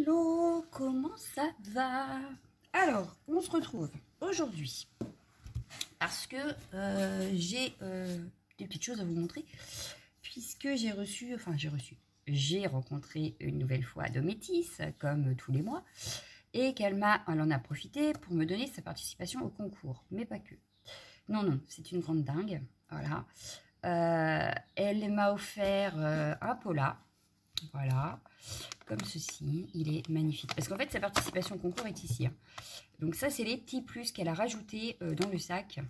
Hello, comment ça va? Alors, on se retrouve aujourd'hui parce que j'ai des petites choses à vous montrer, puisque j'ai rencontré une nouvelle fois Dométis, comme tous les mois, et elle en a profité pour me donner sa participation au concours, mais pas que. Non, c'est une grande dingue, voilà. Elle m'a offert un pola, voilà, comme ceci. Il est magnifique, parce qu'en fait sa participation au concours est ici, hein. Donc ça, c'est les petits plus qu'elle a rajoutés dans le sac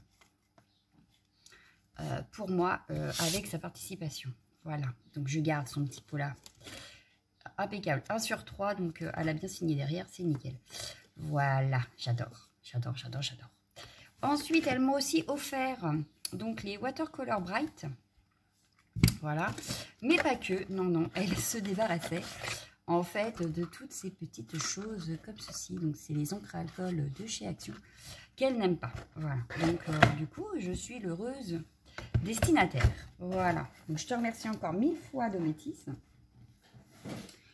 pour moi avec sa participation. Voilà, donc je garde son petit pot là, impeccable, 1 sur 3, donc elle a bien signé derrière, c'est nickel. Voilà, j'adore. Ensuite, elle m'a aussi offert donc les Watercolor Bright, voilà, mais pas que, non, elle se débarrassait en fait de toutes ces petites choses comme ceci. Donc c'est les encres à alcool de chez Action qu'elle n'aime pas, voilà. Donc du coup, je suis l'heureuse destinataire, voilà. Donc je te remercie encore 1000 fois, Dométis.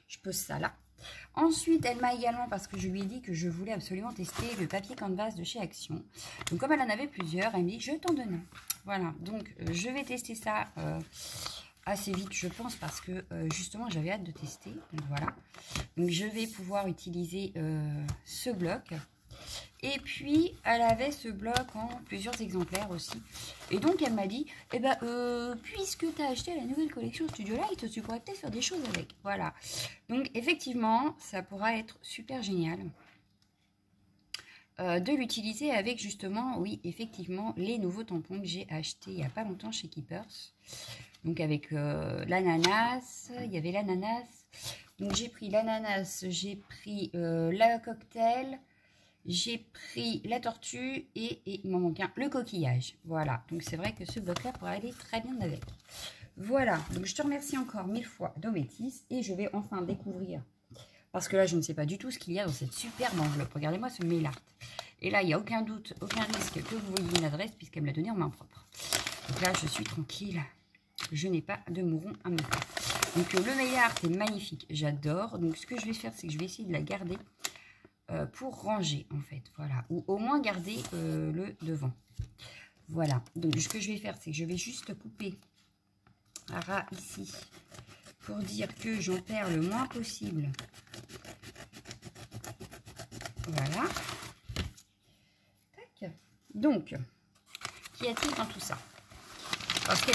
Je pose ça là. Ensuite, elle m'a également, parce que je lui ai dit que je voulais absolument tester le papier canvas de chez Action. Donc comme elle en avait plusieurs, elle me dit je t'en donne un. Voilà, donc je vais tester ça assez vite, je pense, parce que justement j'avais hâte de tester. Donc voilà, donc je vais pouvoir utiliser ce bloc. Et puis elle avait ce bloc en plusieurs exemplaires aussi, et donc elle m'a dit eh ben puisque tu as acheté la nouvelle collection Studio Light, tu pourrais peut-être faire des choses avec. Voilà, donc effectivement ça pourra être super génial de l'utiliser avec justement, oui, effectivement, les nouveaux tampons que j'ai achetés il n'y a pas longtemps chez Keepers. Donc avec l'ananas, il y avait l'ananas. Donc j'ai pris l'ananas, j'ai pris la cocktail, j'ai pris la tortue et il m'en manque un, le coquillage. Voilà, donc c'est vrai que ce bloc-là pourrait aller très bien avec. Voilà, donc je te remercie encore 1000 fois, Dométis, et je vais enfin découvrir, parce que là je ne sais pas du tout ce qu'il y a dans cette superbe enveloppe. Regardez-moi ce mail art. Et là il n'y a aucun doute, aucun risque que vous voyez une adresse, puisqu'elle me l'a donné en main propre. Donc là je suis tranquille. Je n'ai pas de mouron à me faire. Donc le mail art est magnifique, j'adore. Donc ce que je vais faire, c'est que je vais essayer de la garder pour ranger en fait. Voilà, ou au moins garder le devant. Voilà, donc ce que je vais faire, c'est que je vais juste couper à ras ici pour dire que j'en perds le moins possible. Voilà. Tac. Donc, qu'y a-t-il dans tout ça? Parce que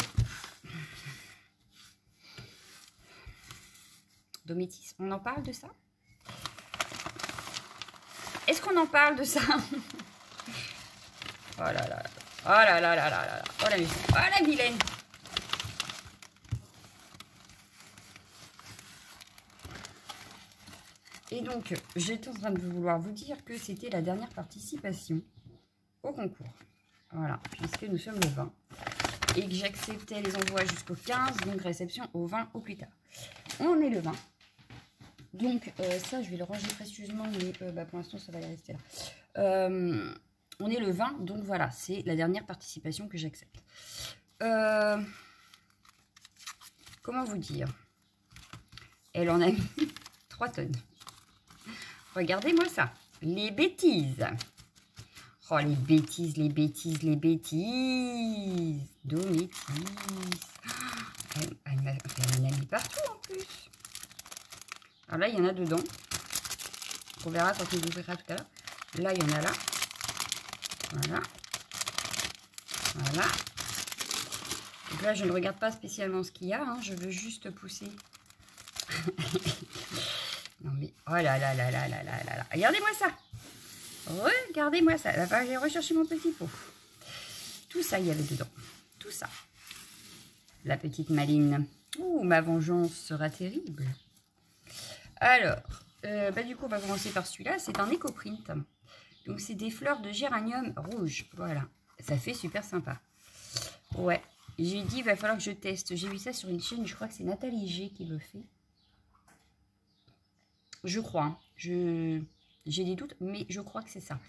Dométis, on en parle de ça? Est-ce qu'on en parle de ça? Oh là là, oh là là là là là, oh la musique, oh la vilaine. Et donc, j'étais en train de vouloir vous dire que c'était la dernière participation au concours. Voilà, puisque nous sommes le 20. Et que j'acceptais les envois jusqu'au 15, donc réception au 20 au plus tard. On est le 20. Donc ça, je vais le ranger précieusement, mais pour l'instant, ça va aller rester là. On est le 20, donc voilà, c'est la dernière participation que j'accepte. Comment vous dire? Elle en a mis 3 tonnes. Regardez-moi ça, les bêtises. Oh, les bêtises. Dométis. Elle en a mis partout en plus. Alors là, il y en a dedans. On verra quand on ouvrira tout à l'heure. Là, il y en a là. Voilà. Voilà. Donc là, je ne regarde pas spécialement ce qu'il y a, hein. Je veux juste pousser. Non mais, oh là là là là là là là là. Regardez-moi ça. Regardez-moi ça. Là, j'ai recherché mon petit pot. Tout ça, il y avait dedans. Tout ça. La petite maline. Ouh, ma vengeance sera terrible. Alors, du coup, on va commencer par celui-là. C'est un éco-print. Donc, c'est des fleurs de géranium rouge. Voilà. Ça fait super sympa. Ouais. J'ai dit, il va falloir que je teste. J'ai vu ça sur une chaîne. Je crois que c'est Nathalie G qui le fait. Je crois. Hein. J'ai des doutes, mais je crois que c'est ça.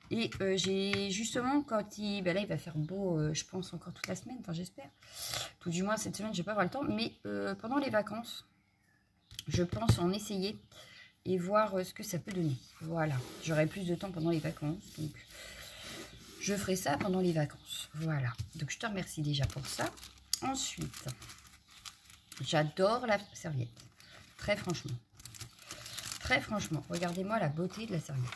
Et j'ai justement, quand il... là, il va faire beau, je pense, encore toute la semaine. Enfin, j'espère. Tout du moins, cette semaine, je vais pas avoir le temps. Mais pendant les vacances, je pense en essayer et voir ce que ça peut donner. Voilà, j'aurai plus de temps pendant les vacances, donc je ferai ça pendant les vacances. Voilà, donc je te remercie déjà pour ça. Ensuite, j'adore la serviette, très franchement. Très franchement, regardez-moi la beauté de la serviette.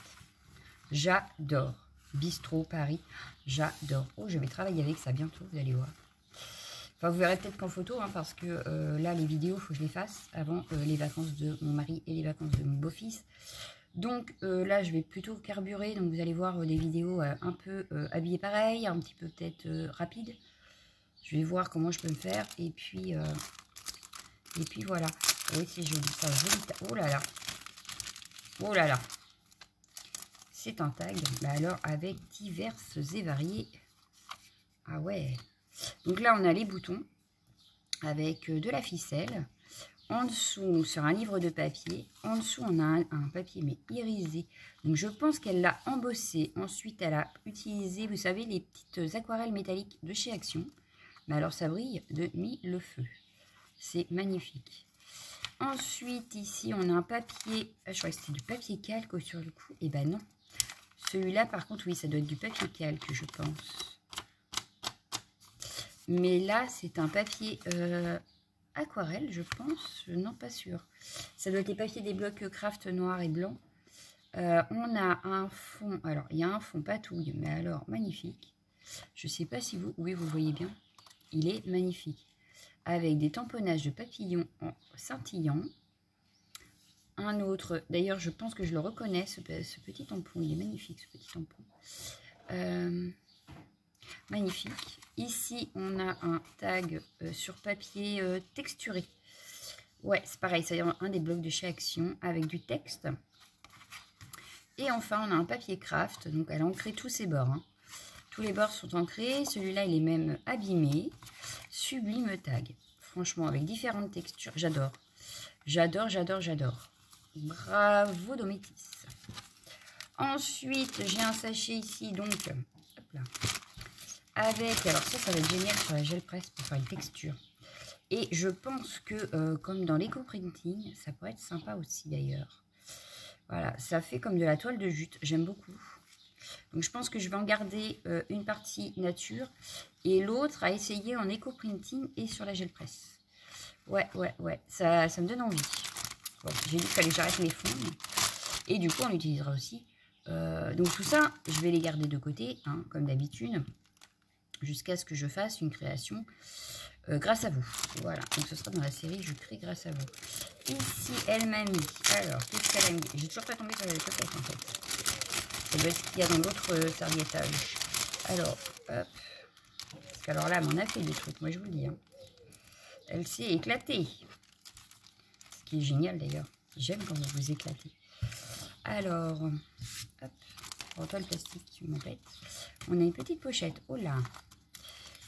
J'adore. Bistrot, Paris, j'adore. Oh, je vais travailler avec ça bientôt, vous allez voir. Enfin, vous verrez peut-être qu'en photo, hein, parce que là, les vidéos, il faut que je les fasse avant les vacances de mon mari et les vacances de mon beau-fils. Donc là, je vais plutôt carburer. Donc vous allez voir des vidéos un peu habillées pareil, un petit peu peut-être rapides. Je vais voir comment je peux me faire. Et puis voilà. Oui, c'est joli. Ça, joli. Oh là là. Oh là là. C'est un tag, mais alors avec diverses et variées. Ah ouais. Donc là, on a les boutons avec de la ficelle. En dessous, sur un livre de papier. En dessous, on a un papier, mais irisé. Donc, je pense qu'elle l'a embossé. Ensuite, elle a utilisé, vous savez, les petites aquarelles métalliques de chez Action. Mais alors, ça brille de mille feux. C'est magnifique. Ensuite, ici, on a un papier. Je crois que c'était du papier calque sur le coup. Et ben non. Celui-là, par contre, oui, ça doit être du papier calque, je pense. Mais là, c'est un papier aquarelle, je pense. Non, pas sûr. Ça doit être les papiers des blocs craft noir et blanc. On a un fond. Alors, il y a un fond patouille, mais alors, magnifique. Je ne sais pas si vous... Oui, vous voyez bien. Il est magnifique. Avec des tamponnages de papillons en scintillant. Un autre, d'ailleurs je pense que je le reconnais, ce petit tampon, il est magnifique ce petit tampon. Magnifique. Ici on a un tag sur papier texturé. Ouais, c'est pareil, c'est un des blocs de chez Action avec du texte. Et enfin on a un papier craft, donc elle a ancré tous ses bords. Hein. Tous les bords sont ancrés, celui-là il est même abîmé. Sublime tag, franchement avec différentes textures, j'adore. J'adore, j'adore, j'adore. Bravo Dométis. Ensuite, j'ai un sachet ici, donc, hop là, avec, alors ça va être génial sur la gel presse pour faire une texture. Et je pense que, comme dans l'éco-printing, ça pourrait être sympa aussi d'ailleurs. Voilà, ça fait comme de la toile de jute, j'aime beaucoup. Donc je pense que je vais en garder une partie nature et l'autre à essayer en éco-printing et sur la gel presse. Ouais, ça me donne envie. Bon, j'ai dit qu'il fallait que j'arrête mes fonds. Et du coup, on l'utilisera aussi. Donc tout ça, je vais les garder de côté, hein, comme d'habitude, jusqu'à ce que je fasse une création grâce à vous. Voilà, donc ce sera dans la série « Je crée grâce à vous ». Ici, elle m'a mis... Alors, qu'est-ce qu'elle a mis? J'ai toujours pas tombé sur les coquettes, en fait. Ça doit être ce qu'il y a dans l'autre serviettage. Alors, hop. Parce qu'alors là, elle m'en a fait des trucs, moi je vous le dis. Hein. Elle s'est éclatée. Ce qui est génial d'ailleurs. J'aime quand vous vous éclatez. Alors, hop. Pour toi le plastique, tu m'embêtes. On a une petite pochette. Oh là.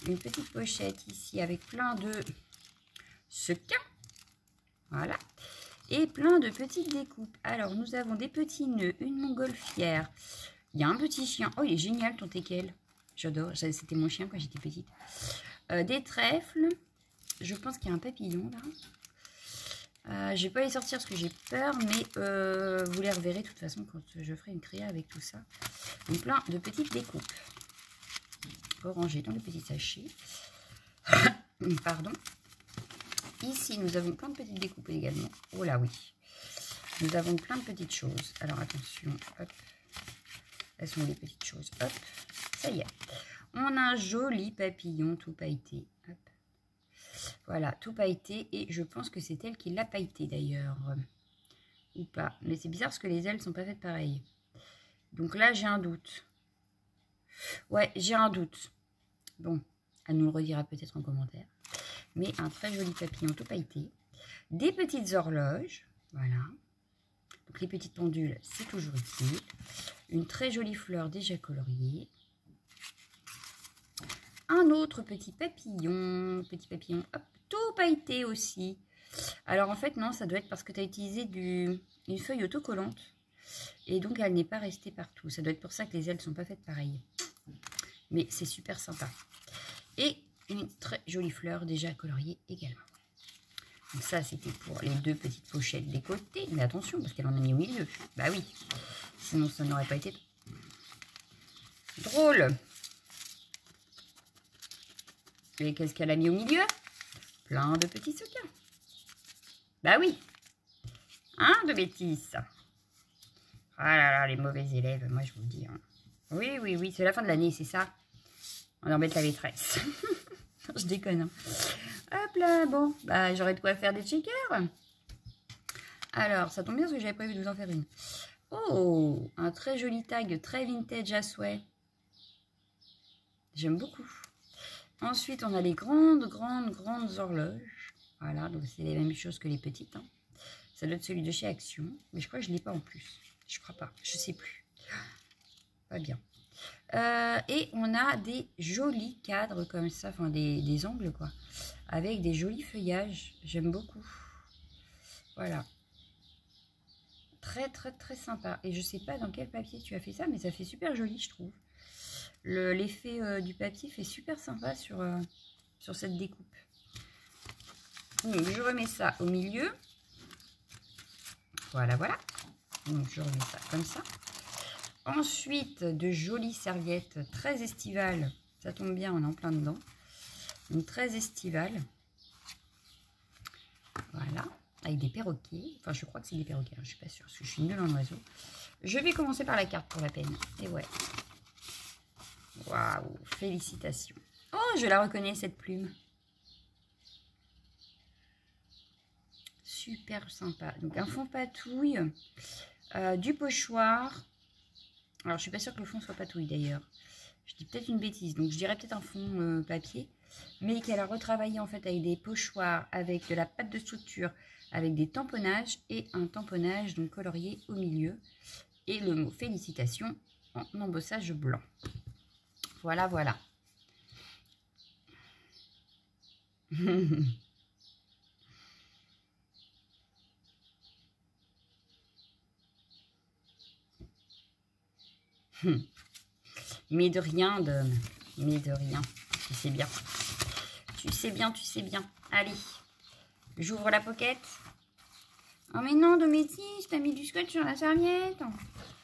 Une petite pochette ici avec plein de sequins. Voilà. Et plein de petites découpes. Alors, nous avons des petits nœuds, une montgolfière. Il y a un petit chien. Oh, il est génial ton teckel. J'adore. C'était mon chien quand j'étais petite. Des trèfles. Je pense qu'il y a un papillon là. Je vais pas les sortir parce que j'ai peur, mais vous les reverrez de toute façon quand je ferai une créa avec tout ça. Donc plein de petites découpes. Rangées dans le petit sachet. Pardon. Ici, nous avons plein de petites découpes également. Oh là oui. Nous avons plein de petites choses. Alors attention. Hop. Elles sont les petites choses. Hop. Ça y est. On a un joli papillon tout pailleté. Hop. Voilà, tout pailleté. Et je pense que c'est elle qui l'a pailleté d'ailleurs. Ou pas. Mais c'est bizarre parce que les ailes sont pas faites pareil. Donc là, j'ai un doute. Ouais, j'ai un doute. Bon, elle nous le redira peut-être en commentaire. Mais un très joli papillon tout pailleté. Des petites horloges. Voilà. Donc les petites pendules, c'est toujours utile. Une très jolie fleur déjà coloriée. Un autre petit papillon. Hop, tout pailleté aussi. Alors en fait, non, ça doit être parce que tu as utilisé une feuille autocollante. Et donc, elle n'est pas restée partout. Ça doit être pour ça que les ailes ne sont pas faites pareil. Mais c'est super sympa. Et une très jolie fleur déjà coloriée également. Donc ça, c'était pour les 2 petites pochettes des côtés. Mais attention, parce qu'elle en a mis au milieu. Bah oui, sinon ça n'aurait pas été drôle. Et qu'est-ce qu'elle a mis au milieu? Plein de petits sequins. Bah oui. Hein, de bêtises. Ah là là, les mauvais élèves, moi je vous le dis. Hein. Oui, oui, oui, c'est la fin de l'année, c'est ça. On embête la maîtresse. Je déconne. Hein. Hop là, bon, bah j'aurais de quoi faire des checkers. Alors, ça tombe bien parce que j'avais prévu de vous en faire une. Oh, un très joli tag, très vintage à souhait. J'aime beaucoup. Ensuite, on a les grandes horloges. Voilà, donc c'est les mêmes choses que les petites. Hein. Ça doit être celui de chez Action, mais je crois que je ne l'ai pas en plus. Je crois pas, je sais plus. Pas bien. Et on a des jolis cadres comme ça, enfin des angles quoi, avec des jolis feuillages. J'aime beaucoup. Voilà. Très sympa. Et je sais pas dans quel papier tu as fait ça, mais ça fait super joli, je trouve. L'effet du papier fait super sympa sur cette découpe. Donc, je remets ça au milieu. Voilà, voilà. Donc, je remets ça comme ça. Ensuite, de jolies serviettes très estivales. Ça tombe bien, on est en plein dedans. Donc, très estivales. Voilà. Avec des perroquets. Enfin, je crois que c'est des perroquets. Hein, je suis pas sûre, parce que je suis nulle en oiseaux. Je vais commencer par la carte pour la peine. Et ouais. Waouh, félicitations. Oh, je la reconnais, cette plume. Super sympa. Donc, un fond patouille, du pochoir. Alors, je suis pas sûre que le fond soit patouille, d'ailleurs. Je dis peut-être une bêtise. Donc, je dirais peut-être un fond papier. Mais qu'elle a retravaillé, en fait, avec des pochoirs, avec de la pâte de structure, avec des tamponnages et un tamponnage donc colorié au milieu. Et le mot félicitations en embossage blanc. Voilà, voilà. Mais de rien, Dom. Mais de rien. Tu sais bien. Tu sais bien, tu sais bien. Allez, j'ouvre la pocket. Oh mais non, Dométis, t'as mis du scotch sur la serviette.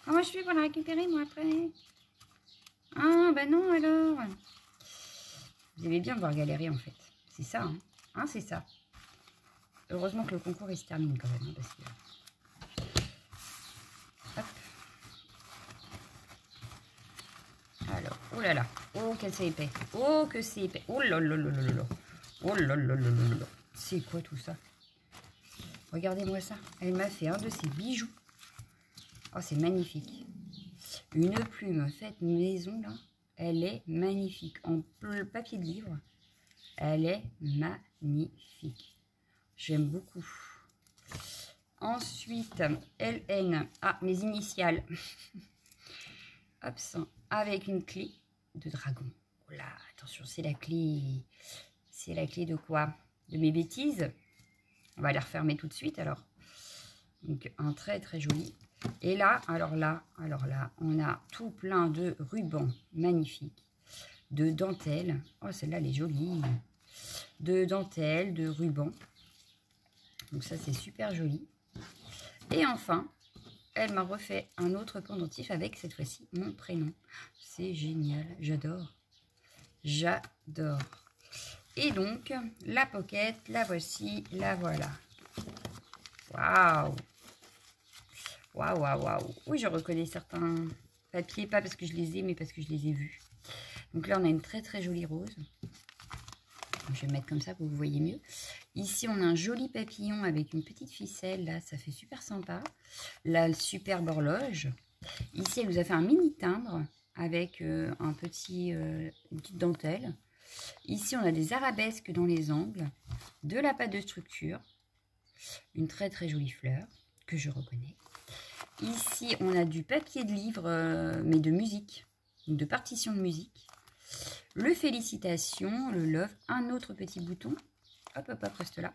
Comment je fais pour la récupérer, moi, après? Ah, bah non, alors. Vous aimez bien me voir galérer, en fait. C'est ça, hein. Hein, c'est ça. Heureusement que le concours, il se termine quand même, hein, parce que... Hop. Alors, oh là là. Oh, que c'est épais. Oh, que c'est épais. Oh là là là là là là. Oh là là là là là là. C'est quoi tout ça? Regardez-moi ça. Elle m'a fait un de ses bijoux. Oh, c'est magnifique. Une plume faite maison, là. Elle est magnifique. En papier de livre. Elle est magnifique. J'aime beaucoup. Ensuite, LN. Ah, mes initiales. Hop, ça. Avec une clé de dragon. Oh là, attention, c'est la clé. C'est la clé de quoi? De mes bêtises. On va les refermer tout de suite, alors. Donc, un très joli. Et là, alors là, on a tout plein de rubans magnifiques, de dentelles. Oh, celle-là, elle est jolie. De dentelles, de rubans. Donc ça, c'est super joli. Et enfin, elle m'a refait un autre pendentif avec, cette fois-ci, mon prénom. C'est génial, j'adore. J'adore. Et donc, la pocket, la voici, la voilà. Waouh! Waouh, waouh, waouh. Oui, je reconnais certains papiers, pas parce que je les ai, mais parce que je les ai vus. Donc là, on a une très jolie rose. Je vais mettre comme ça pour que vous voyez mieux. Ici, on a un joli papillon avec une petite ficelle. Là, ça fait super sympa. Là, le superbe horloge. Ici, elle nous a fait un mini timbre avec une petite dentelle. Ici, on a des arabesques dans les angles. De la pâte de structure. Une très jolie fleur que je reconnais. Ici, on a du papier de livre, mais de musique, de partition de musique. Le félicitations, le love, un autre petit bouton. Hop, hop, hop, reste là.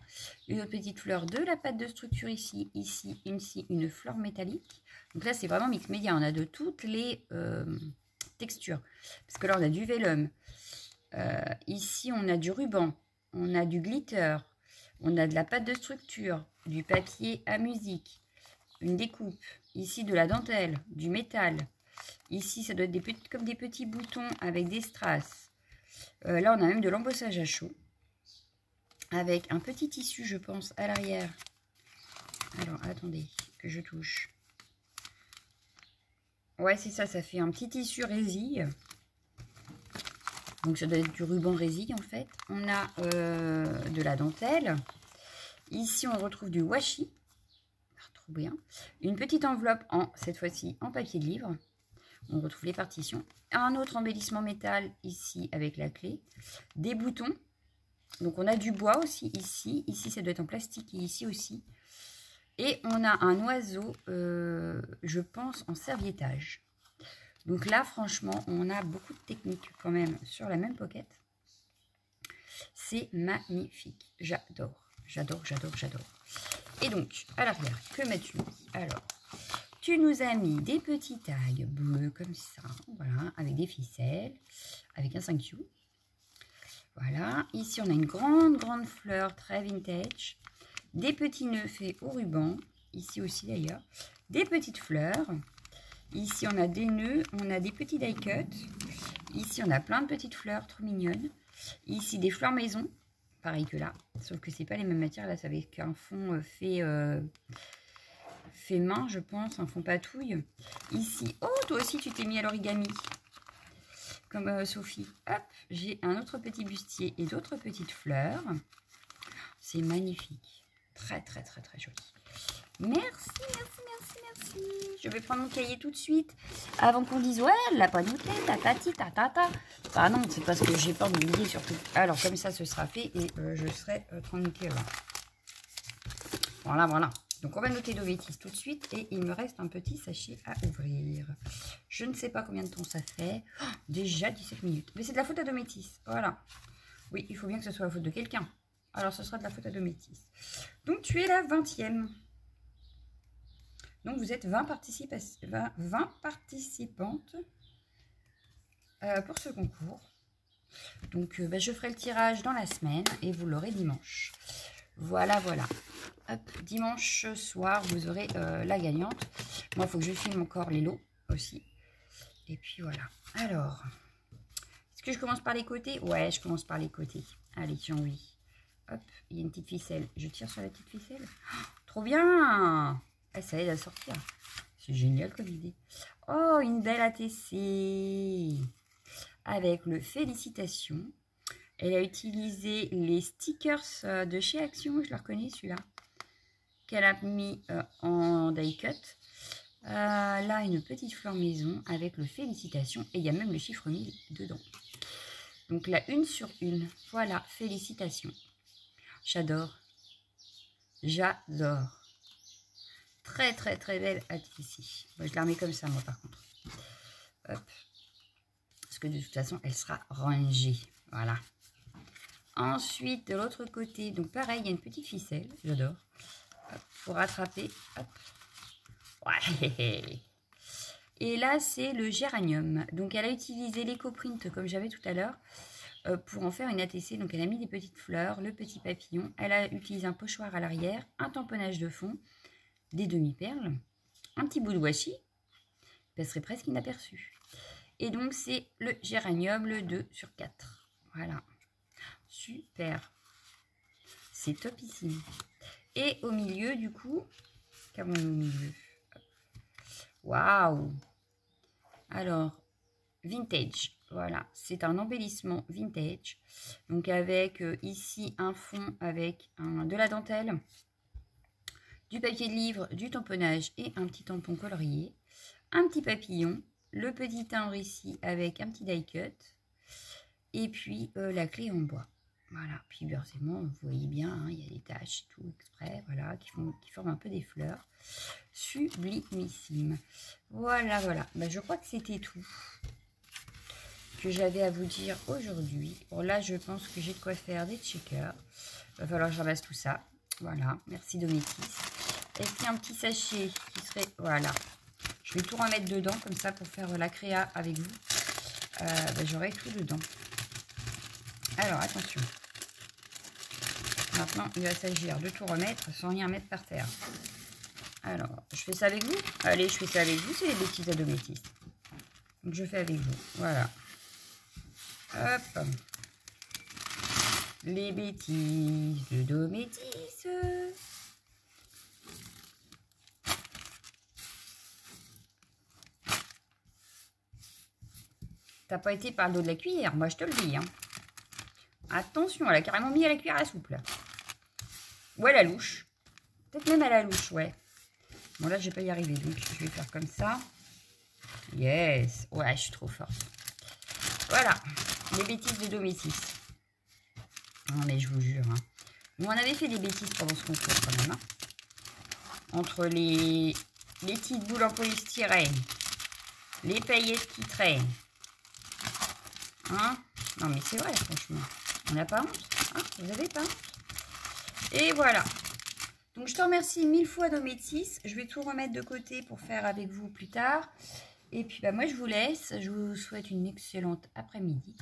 Une petite fleur, de la pâte de structure ici, une fleur métallique. Donc là, c'est vraiment mix média. On a de toutes les textures. Parce que là, on a du vélum. Ici, on a du ruban. On a du glitter. On a de la pâte de structure, du papier à musique, une découpe, ici de la dentelle, du métal. Ici, ça doit être comme des petits boutons avec des strass. Là, on a même de l'embossage à chaud. Avec un petit tissu, je pense, à l'arrière. Alors, attendez, que je touche. Ouais, c'est ça, ça fait un petit tissu résille. Donc, ça doit être du ruban résille, en fait. On a de la dentelle. Ici, on retrouve du washi. Trop bien. Une petite enveloppe, cette fois-ci, en papier de livre. On retrouve les partitions. Un autre embellissement métal, ici, avec la clé. Des boutons. Donc, on a du bois aussi, ici. Ici, ça doit être en plastique, et ici aussi. Et on a un oiseau, je pense, en serviettage. Donc là, franchement, on a beaucoup de techniques quand même sur la même pocket. C'est magnifique. J'adore, j'adore, j'adore, j'adore. Et donc, à l'arrière, que m'as-tu mis? Alors, tu nous as mis des petits tags bleus comme ça, voilà, avec des ficelles, avec un 5Q. Voilà, ici on a une grande, grande fleur très vintage. Des petits nœuds faits au ruban, ici aussi d'ailleurs, des petites fleurs. Ici, on a des nœuds, on a des petits die cuts. Ici, on a plein de petites fleurs trop mignonnes. Ici, des fleurs maison, pareil que là, sauf que c'est pas les mêmes matières. Là, c'est avec un fond fait main, je pense, un fond patouille. Ici, oh, toi aussi, tu t'es mis à l'origami, comme Sophie. Hop, j'ai un autre petit bustier et d'autres petites fleurs. C'est magnifique. Très, très, très, très joli. Merci, merci, merci, merci. Je vais prendre mon cahier tout de suite. Avant qu'on dise, ouais, elle l'a pas noté, tatati, tatata. Ah non, c'est parce que j'ai pas oublié surtout. Alors, comme ça, ce sera fait et je serai tranquille. Voilà, voilà. Donc, on va noter Dométis tout de suite. Et il me reste un petit sachet à ouvrir. Je ne sais pas combien de temps ça fait. Oh, déjà 17 minutes. Mais c'est de la faute à Dométis. Voilà. Oui, il faut bien que ce soit la faute de quelqu'un. Alors, ce sera de la faute à Dométis. Donc, tu es la 20e. Donc, vous êtes 20 participantes pour ce concours. Donc, je ferai le tirage dans la semaine et vous l'aurez dimanche. Voilà, voilà. Hop, dimanche soir, vous aurez la gagnante. Moi, il faut que je filme encore les lots aussi. Et puis, voilà. Alors, est-ce que je commence par les côtés? Ouais, je commence par les côtés. Allez, Jean-Louis. Hop, il y a une petite ficelle. Je tire sur la petite ficelle. Oh, trop bien! Ça aide à sortir. C'est génial comme idée. Oh, une belle ATC. Avec le félicitations. Elle a utilisé les stickers de chez Action. Je la reconnais, celui-là. Qu'elle a mis en die cut. Là, une petite fleur maison avec le félicitations. Et il y a même le chiffre 1000 dedans. Donc, la 1 sur 1. Voilà, félicitations. J'adore. J'adore. Très, très, très belle ici. Bon, je la remets comme ça, moi, par contre. Hop. Parce que de toute façon, elle sera rangée. Voilà. Ensuite, de l'autre côté, donc pareil, il y a une petite ficelle. J'adore. Pour rattraper. Hop. Ouais. Et là, c'est le géranium. Donc, elle a utilisé l'éco-print, comme j'avais tout à l'heure, pour en faire une ATC. Donc, elle a mis des petites fleurs, le petit papillon. Elle a utilisé un pochoir à l'arrière, un tamponnage de fond, des demi-perles, un petit bout de washi, passerait presque inaperçu. Et donc, c'est le géranium, le 2 sur 4. Voilà. Super. C'est topissime. Et au milieu, du coup, qu'avons-nous au milieu? Waouh! Alors, vintage. Voilà, c'est un embellissement vintage. Donc, avec ici un fond avec de la dentelle, du papier de livre, du tamponnage et un petit tampon colorié, un petit papillon, le petit timbre ici avec un petit die cut et puis la clé en bois. Voilà, puis heureusement, vous voyez bien, hein, il y a des taches et tout exprès, voilà, qui forment un peu des fleurs. Sublimissime. Voilà, voilà. Ben, je crois que c'était tout que j'avais à vous dire aujourd'hui. Bon, là, je pense que j'ai de quoi faire des checkers. Il va falloir que je ramasse tout ça. Voilà, merci Dométis. Est-ce qu'il y a un petit sachet qui serait... Voilà. Je vais tout remettre dedans, comme ça, pour faire la créa avec vous. Ben, j'aurai tout dedans. Alors, attention. Maintenant, il va s'agir de tout remettre sans rien mettre par terre. Alors, je fais ça avec vous? Allez, je fais ça avec vous, c'est les bêtises à Dométis. Donc, je fais avec vous. Voilà. Hop. Les bêtises de Dométis. T'as pas été par le dos de la cuillère, moi je te le dis. Hein. Attention, elle a carrément mis à la cuillère à soupe là. Ou à la louche. Peut-être même à la louche, ouais. Bon là, je vais pas y arriver, donc je vais faire comme ça. Yes. Ouais, je suis trop forte. Voilà, les bêtises de Dométis. Non mais je vous jure. Hein. Nous, on avait fait des bêtises pendant ce concours quand même. Hein. Entre les petites boules en polystyrène, les paillettes qui traînent. Hein? Non mais c'est vrai, franchement. On n'a pas honte. Hein? Vous avez pas honte? Et voilà. Donc je te remercie 1000 fois Dométis. Je vais tout remettre de côté pour faire avec vous plus tard. Et puis bah, moi je vous laisse. Je vous souhaite une excellente après-midi.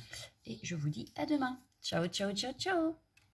Et je vous dis à demain. Ciao, ciao, ciao, ciao.